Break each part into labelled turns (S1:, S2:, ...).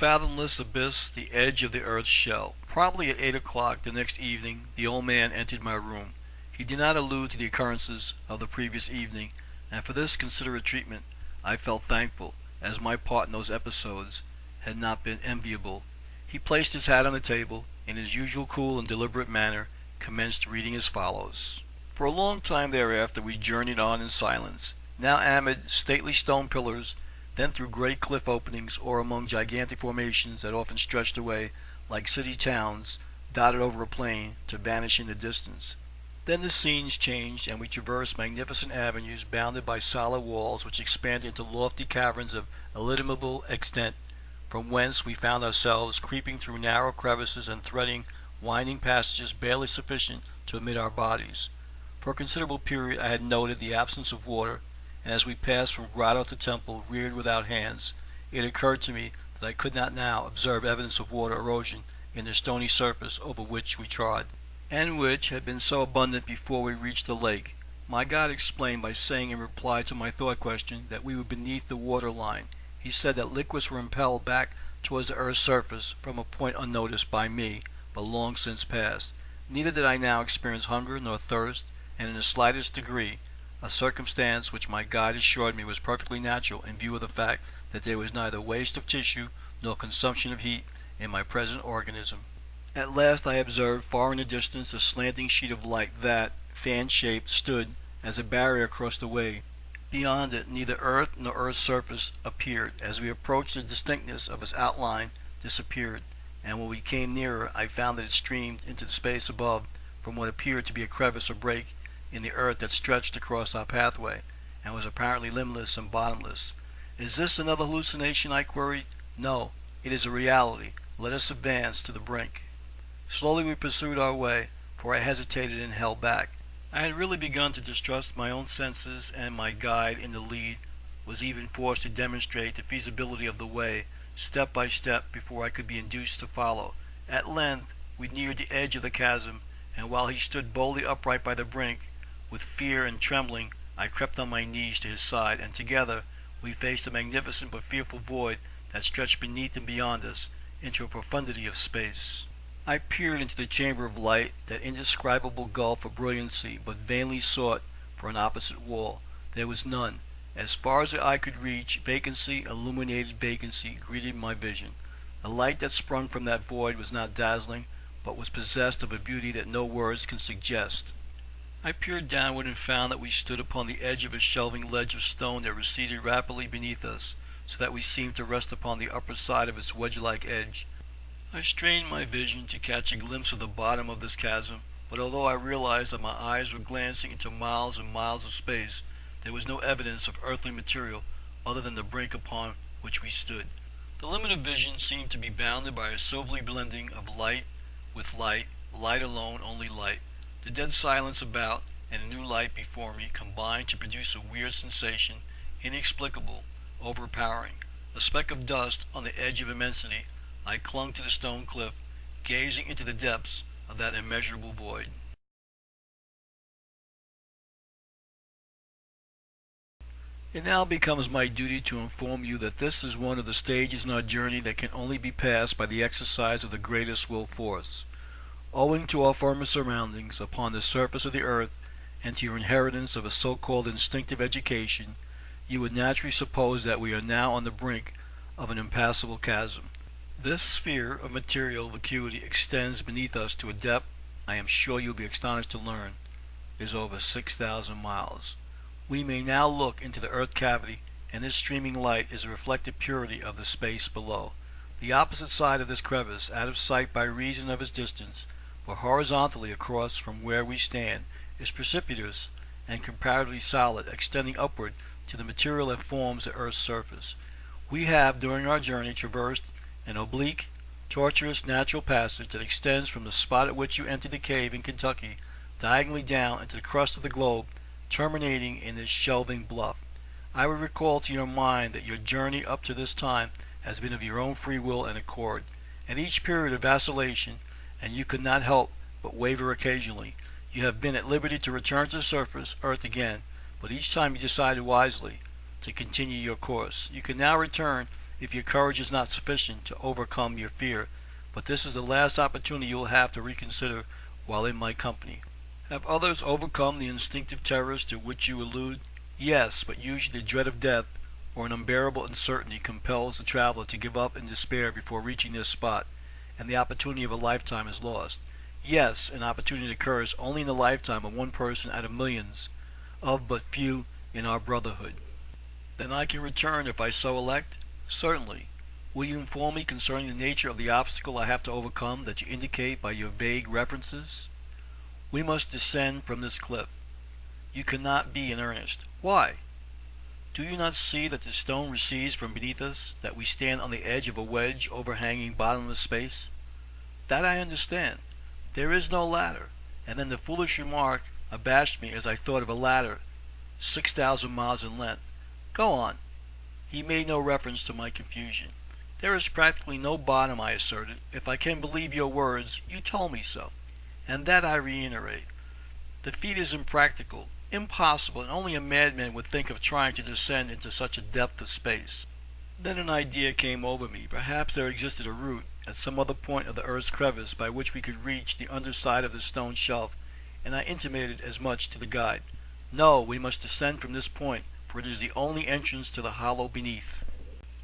S1: fathomless abyss, the edge of the earth's shell. Probably at 8 o'clock the next evening, the old man entered my room. He did not allude to the occurrences of the previous evening, and for this considerate treatment I felt thankful, as my part in those episodes had not been enviable. He placed his hat on the table, in his usual cool and deliberate manner, commenced reading as follows. For a long time thereafter we journeyed on in silence, now amid stately stone pillars, then through great cliff openings, or among gigantic formations that often stretched away like city towns dotted over a plain to vanish in the distance. Then the scenes changed, and we traversed magnificent avenues bounded by solid walls which expanded into lofty caverns of illimitable extent, from whence we found ourselves creeping through narrow crevices and threading winding passages barely sufficient to admit our bodies. For a considerable period I had noted the absence of water, and as we passed from grotto to temple reared without hands, it occurred to me that I could not now observe evidence of water erosion in the stony surface over which we trod, and which had been so abundant before we reached the lake. My guide explained by saying in reply to my thought question that we were beneath the water line. He said that liquids were impelled back towards the earth's surface from a point unnoticed by me, but long since past. Neither did I now experience hunger nor thirst, and in the slightest degree, a circumstance which my guide assured me was perfectly natural in view of the fact that there was neither waste of tissue nor consumption of heat in my present organism. At last I observed far in the distance a slanting sheet of light that, fan-shaped, stood as a barrier across the way. Beyond it neither earth nor earth's surface appeared. As we approached, the distinctness of its outline disappeared, and when we came nearer I found that it streamed into the space above from what appeared to be a crevice or break in the earth that stretched across our pathway, and was apparently limitless and bottomless. Is this another hallucination? I queried. No, it is a reality. Let us advance to the brink. Slowly we pursued our way, for I hesitated and held back. I had really begun to distrust my own senses, and my guide in the lead was even forced to demonstrate the feasibility of the way, step by step, before I could be induced to follow. At length we neared the edge of the chasm, and while he stood boldly upright by the brink, with fear and trembling, I crept on my knees to his side, and together we faced a magnificent but fearful void that stretched beneath and beyond us into a profundity of space. I peered into the chamber of light, that indescribable gulf of brilliancy, but vainly sought for an opposite wall. There was none. As far as the eye could reach, vacancy, illuminated vacancy, greeted my vision. The light that sprung from that void was not dazzling, but was possessed of a beauty that no words can suggest. I peered downward and found that we stood upon the edge of a shelving ledge of stone that receded rapidly beneath us, so that we seemed to rest upon the upper side of its wedge-like edge. I strained my vision to catch a glimpse of the bottom of this chasm, but although I realized that my eyes were glancing into miles and miles of space, there was no evidence of earthly material other than the brink upon which we stood. The limit of vision seemed to be bounded by a silvery blending of light with light, light alone, only light. The dead silence about and the new light before me combined to produce a weird sensation, inexplicable, overpowering. A speck of dust on the edge of immensity, I clung to the stone cliff, gazing into the depths of that immeasurable void. It now becomes my duty to inform you that this is one of the stages in our journey that can only be passed by the exercise of the greatest will force. Owing to our former surroundings upon the surface of the earth, and to your inheritance of a so-called instinctive education, you would naturally suppose that we are now on the brink of an impassable chasm. This sphere of material vacuity extends beneath us to a depth, I am sure you'll be astonished to learn, is over 6,000 miles. We may now look into the earth cavity, and this streaming light is a reflected purity of the space below. The opposite side of this crevice, out of sight by reason of its distance, but horizontally across from where we stand, is precipitous and comparatively solid, extending upward to the material that forms the earth's surface. We have, during our journey, traversed an oblique, tortuous natural passage that extends from the spot at which you entered the cave in Kentucky, diagonally down into the crust of the globe, terminating in this shelving bluff. I would recall to your mind that your journey up to this time has been of your own free will and accord. At each period of vacillation, and you could not help but waver occasionally, you have been at liberty to return to the surface, earth again, but each time you decided wisely to continue your course. You can now return if your courage is not sufficient to overcome your fear, but this is the last opportunity you will have to reconsider while in my company. Have others overcome the instinctive terrors to which you allude? Yes, but usually the dread of death or an unbearable uncertainty compels the traveler to give up in despair before reaching this spot, and the opportunity of a lifetime is lost. Yes, an opportunity occurs only in the lifetime of one person out of millions, of but few in our brotherhood. Then I can return if I so elect? Certainly. Will you inform me concerning the nature of the obstacle I have to overcome that you indicate by your vague references? We must descend from this cliff. You cannot be in earnest. Why? Do you not see that the stone recedes from beneath us, that we stand on the edge of a wedge overhanging bottomless space? That I understand. There is no ladder. And then the foolish remark abashed me as I thought of a ladder 6,000 miles in length. Go on. He made no reference to my confusion. There is practically no bottom, I asserted. If I can believe your words, you told me so. And that I reiterate. The feat is impractical, impossible, and only a madman would think of trying to descend into such a depth of space. Then an idea came over me. Perhaps there existed a route at some other point of the earth's crevice by which we could reach the underside of the stone shelf, and I intimated as much to the guide. No, we must descend from this point, for it is the only entrance to the hollow beneath.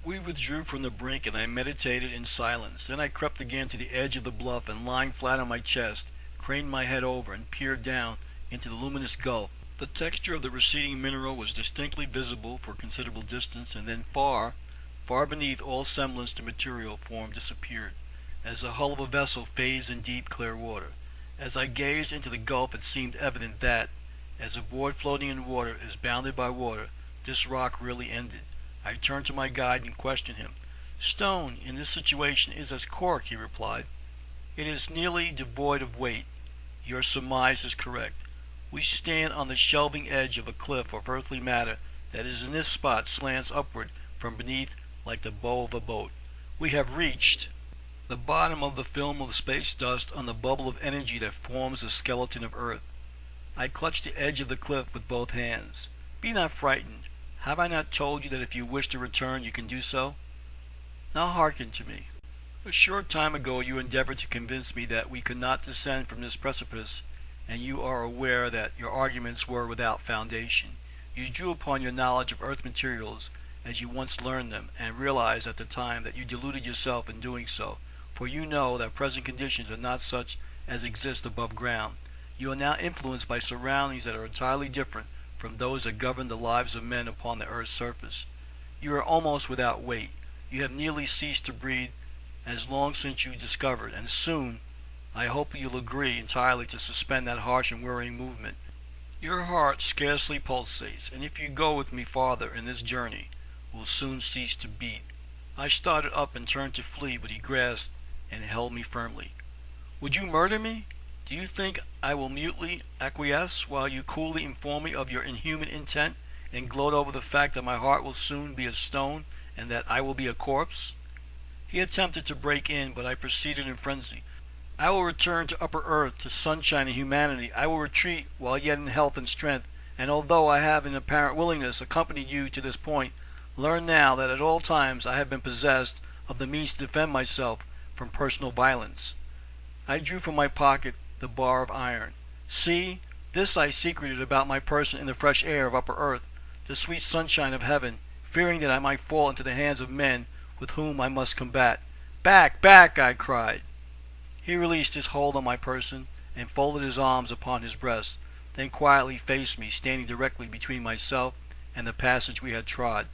S1: We withdrew from the brink, and I meditated in silence. Then I crept again to the edge of the bluff, and lying flat on my chest, craned my head over and peered down into the luminous gulf. The texture of the receding mineral was distinctly visible for a considerable distance, and then far beneath, all semblance to material form disappeared, as the hull of a vessel fades in deep, clear water. As I gazed into the gulf, it seemed evident that, as a void floating in water is bounded by water, this rock really ended. I turned to my guide and questioned him. Stone, in this situation, is as cork, he replied. It is nearly devoid of weight. Your surmise is correct. We stand on the shelving edge of a cliff of earthly matter that is in this spot slants upward from beneath like the bow of a boat. We have reached the bottom of the film of space dust on the bubble of energy that forms the skeleton of Earth. I clutched the edge of the cliff with both hands. Be not frightened. Have I not told you that if you wish to return, you can do so? Now hearken to me. A short time ago you endeavored to convince me that we could not descend from this precipice, and you are aware that your arguments were without foundation. You drew upon your knowledge of earth materials as you once learned them, and realized at the time that you deluded yourself in doing so, for you know that present conditions are not such as exist above ground. You are now influenced by surroundings that are entirely different from those that govern the lives of men upon the earth's surface. You are almost without weight. You have nearly ceased to breathe as long since you discovered, and soon, I hope you'll agree entirely to suspend that harsh and worrying movement. Your heart scarcely pulsates, and if you go with me farther in this journey, will soon cease to beat. I started up and turned to flee, but he grasped and held me firmly. Would you murder me? Do you think I will mutely acquiesce while you coolly inform me of your inhuman intent and gloat over the fact that my heart will soon be as stone and that I will be a corpse? He attempted to break in, but I proceeded in frenzy. I will return to upper earth, to sunshine and humanity. I will retreat while yet in health and strength, and although I have in apparent willingness accompanied you to this point, learn now that at all times I have been possessed of the means to defend myself from personal violence. I drew from my pocket the bar of iron. See, this I secreted about my person in the fresh air of upper earth, the sweet sunshine of heaven, fearing that I might fall into the hands of men with whom I must combat. Back, back, I cried. He released his hold on my person and folded his arms upon his breast, then quietly faced me, standing directly between myself and the passage we had trod,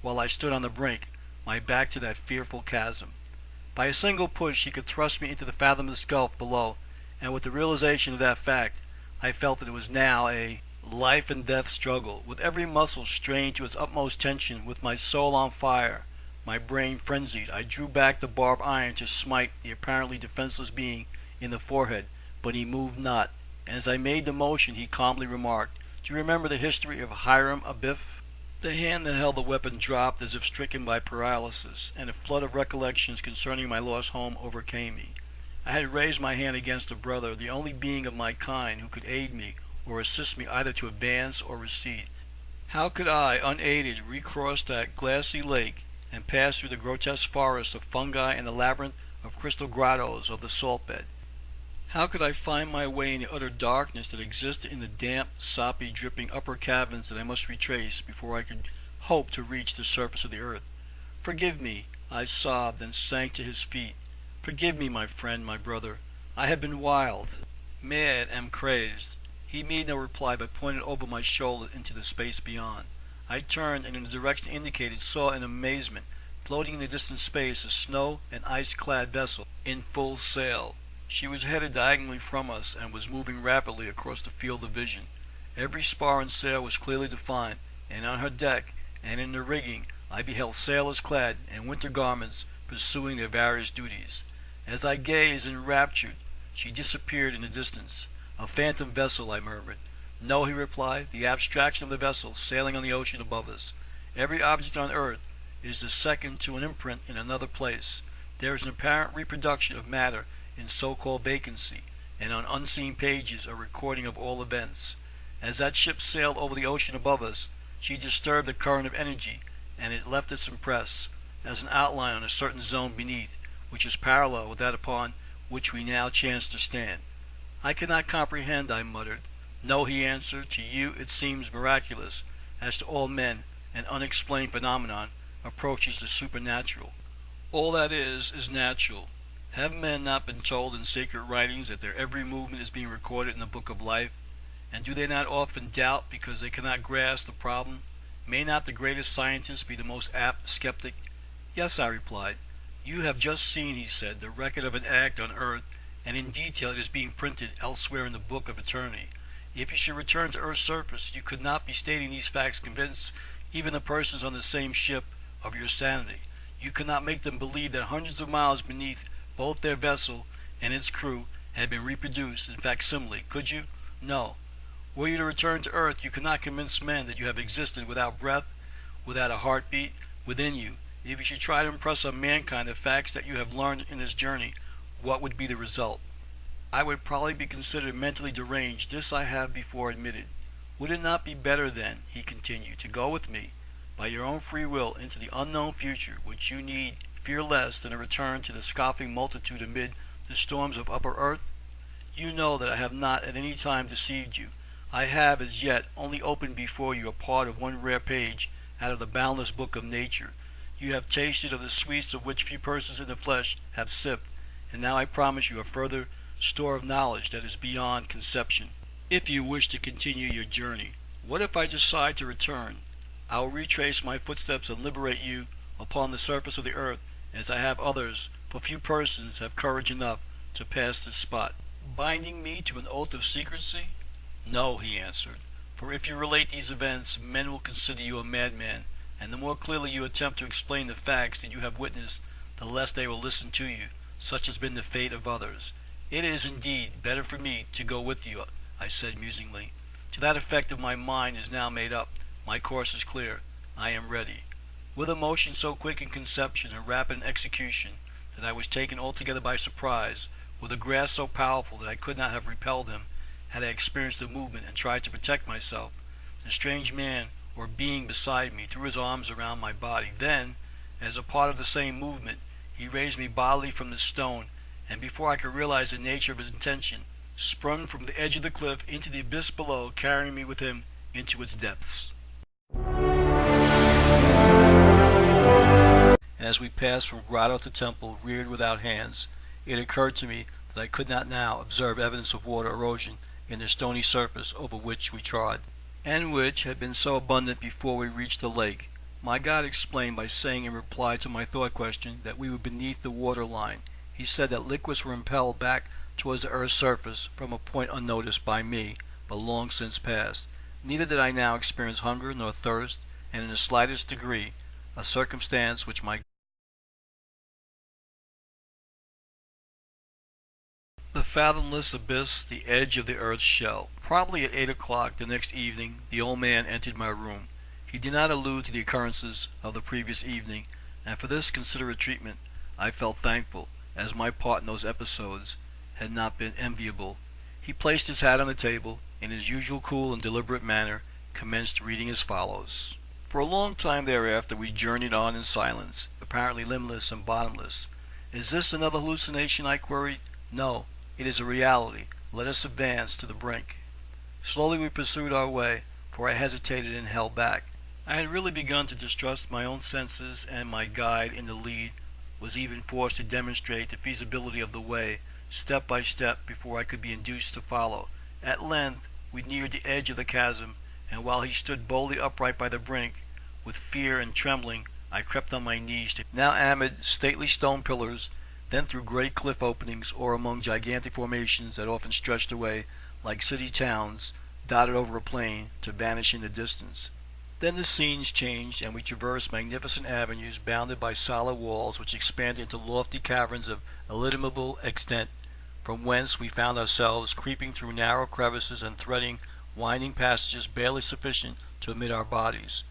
S1: while I stood on the brink, my back to that fearful chasm. By a single push he could thrust me into the fathomless gulf below, and with the realization of that fact, I felt that it was now a life and death struggle, with every muscle strained to its utmost tension, with my soul on fire, my brain frenzied. I drew back the bar of iron to smite the apparently defenseless being in the forehead, but he moved not, and as I made the motion he calmly remarked, "Do you remember the history of Hiram Abiff?" The hand that held the weapon dropped as if stricken by paralysis, and a flood of recollections concerning my lost home overcame me. I had raised my hand against a brother, the only being of my kind who could aid me or assist me either to advance or recede. How could I, unaided, recross that glassy lake and passed through the grotesque forest of fungi and the labyrinth of crystal grottos of the salt bed. How could I find my way in the utter darkness that existed in the damp, soppy, dripping upper caverns that I must retrace before I could hope to reach the surface of the earth? "Forgive me," I sobbed and sank to his feet. "Forgive me, my friend, my brother. I have been wild, mad, and crazed." He made no reply, but pointed over my shoulder into the space beyond. I turned, and in the direction indicated saw in amazement, floating in the distant space, a snow and ice-clad vessel in full sail. She was headed diagonally from us, and was moving rapidly across the field of vision. Every spar and sail was clearly defined, and on her deck and in the rigging I beheld sailors clad in winter garments pursuing their various duties. As I gazed enraptured, she disappeared in the distance. "A phantom vessel," I murmured. "No," he replied, "the abstraction of the vessel sailing on the ocean above us. Every object on earth is the second to an imprint in another place. There is an apparent reproduction of matter in so-called vacancy, and on unseen pages a recording of all events. As that ship sailed over the ocean above us, she disturbed the current of energy, and it left its impress as an outline on a certain zone beneath, which is parallel with that upon which we now chance to stand." "I cannot comprehend," I muttered. "No," he answered, "to you it seems miraculous. As to all men, an unexplained phenomenon approaches the supernatural. All that is natural. Have men not been told in sacred writings that their every movement is being recorded in the book of life? And do they not often doubt because they cannot grasp the problem? May not the greatest scientist be the most apt skeptic?" "Yes," I replied. "You have just seen," he said, "the record of an act on earth, and in detail it is being printed elsewhere in the book of eternity. If you should return to Earth's surface, you could not be stating these facts convince even the persons on the same ship of your sanity. You could not make them believe that hundreds of miles beneath both their vessel and its crew had been reproduced in facsimile, could you? No. Were you to return to Earth, you could not convince men that you have existed without breath, without a heartbeat within you. If you should try to impress on mankind the facts that you have learned in this journey, what would be the result?" "I would probably be considered mentally deranged. This I have before admitted. Would it not be better then," he continued, "to go with me, by your own free will, into the unknown future, which you need fear less than a return to the scoffing multitude amid the storms of upper earth? You know that I have not at any time deceived you. I have, as yet, only opened before you a part of one rare page out of the boundless book of nature. You have tasted of the sweets of which few persons in the flesh have sipped, and now I promise you a further store of knowledge that is beyond conception. If you wish to continue your journey, what if I decide to return? I will retrace my footsteps and liberate you upon the surface of the earth, as I have others, for few persons have courage enough to pass this spot." "Binding me to an oath of secrecy?" "No," he answered, "for if you relate these events, men will consider you a madman, and the more clearly you attempt to explain the facts that you have witnessed, the less they will listen to you. Such has been the fate of others." "It is, indeed, better for me to go with you," I said musingly. "To that effect of my mind is now made up. My course is clear. I am ready." With a motion so quick in conception and rapid in execution that I was taken altogether by surprise, with a grasp so powerful that I could not have repelled him had I experienced the movement and tried to protect myself, the strange man or being beside me threw his arms around my body. Then, as a part of the same movement, he raised me bodily from the stone, and before I could realize the nature of his intention, sprung from the edge of the cliff into the abyss below, carrying me with him into its depths. As we passed from grotto to temple reared without hands, it occurred to me that I could not now observe evidence of water erosion in the stony surface over which we trod, and which had been so abundant before we reached the lake. My guide explained by saying in reply to my thought question that we were beneath the water line. He said that liquids were impelled back towards the earth's surface from a point unnoticed by me, but long since past. Neither did I now experience hunger nor thirst, and in the slightest degree, a circumstance which my The fathomless abyss, the edge of the earth's shell. Probably at 8 o'clock the next evening, the old man entered my room. He did not allude to the occurrences of the previous evening, and for this considerate treatment I felt thankful, as my part in those episodes had not been enviable. He placed his hat on the table, in his usual cool and deliberate manner, commenced reading as follows. For a long time thereafter we journeyed on in silence, apparently limitless and bottomless. "Is this another hallucination?" I queried. "No, it is a reality. Let us advance to the brink." Slowly we pursued our way, for I hesitated and held back. I had really begun to distrust my own senses, and my guide in the lead was even forced to demonstrate the feasibility of the way, step by step, before I could be induced to follow. At length we neared the edge of the chasm, and while he stood boldly upright by the brink, with fear and trembling, I crept on my knees to now amid stately stone pillars, then through great cliff openings, or among gigantic formations that often stretched away, like city towns, dotted over a plain, to vanish in the distance. Then the scenes changed, and we traversed magnificent avenues bounded by solid walls which expanded into lofty caverns of illimitable extent, from whence we found ourselves creeping through narrow crevices and threading winding passages barely sufficient to admit our bodies.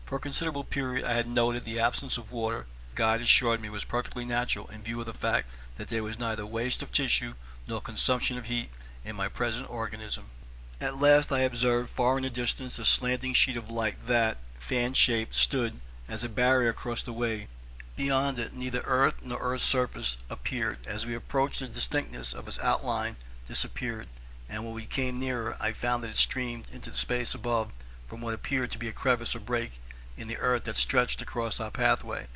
S1: For a considerable period I had noted the absence of water. The guide assured me was perfectly natural in view of the fact that there was neither waste of tissue nor consumption of heat in my present organism. At last I observed far in the distance a slanting sheet of light that, fan-shaped, stood as a barrier across the way. Beyond it neither earth nor earth's surface appeared. As we approached, the distinctness of its outline disappeared, and when we came nearer I found that it streamed into the space above from what appeared to be a crevice or break in the earth that stretched across our pathway.